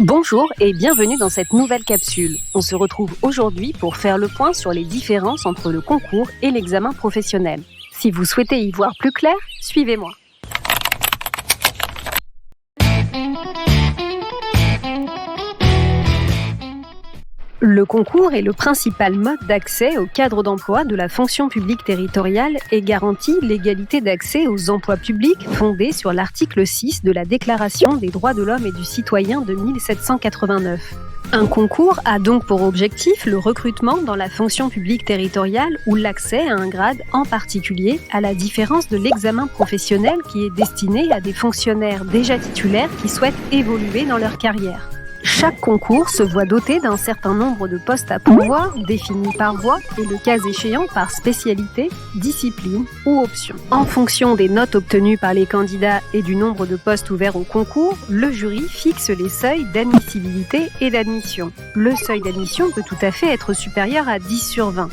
Bonjour et bienvenue dans cette nouvelle capsule. On se retrouve aujourd'hui pour faire le point sur les différences entre le concours et l'examen professionnel. Si vous souhaitez y voir plus clair, suivez-moi. Le concours est le principal mode d'accès au cadre d'emploi de la fonction publique territoriale et garantit l'égalité d'accès aux emplois publics fondés sur l'article 6 de la Déclaration des droits de l'homme et du citoyen de 1789. Un concours a donc pour objectif le recrutement dans la fonction publique territoriale ou l'accès à un grade en particulier, à la différence de l'examen professionnel qui est destiné à des fonctionnaires déjà titulaires qui souhaitent évoluer dans leur carrière. Chaque concours se voit doté d'un certain nombre de postes à pourvoir, définis par voie et le cas échéant par spécialité, discipline ou option. En fonction des notes obtenues par les candidats et du nombre de postes ouverts au concours, le jury fixe les seuils d'admissibilité et d'admission. Le seuil d'admission peut tout à fait être supérieur à 10 sur 20.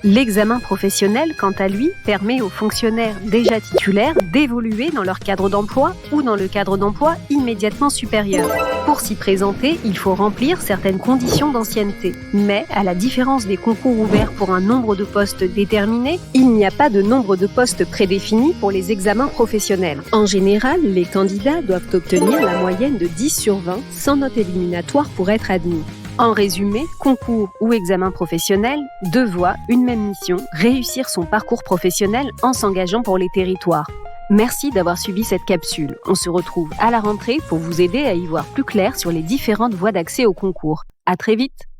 L'examen professionnel, quant à lui, permet aux fonctionnaires déjà titulaires d'évoluer dans leur cadre d'emploi ou dans le cadre d'emploi immédiatement supérieur. Pour s'y présenter, il faut remplir certaines conditions d'ancienneté. Mais, à la différence des concours ouverts pour un nombre de postes déterminé, il n'y a pas de nombre de postes prédéfinis pour les examens professionnels. En général, les candidats doivent obtenir la moyenne de 10 sur 20 sans note éliminatoire pour être admis. En résumé, concours ou examen professionnel, deux voies, une même mission, réussir son parcours professionnel en s'engageant pour les territoires. Merci d'avoir suivi cette capsule. On se retrouve à la rentrée pour vous aider à y voir plus clair sur les différentes voies d'accès au concours. À très vite!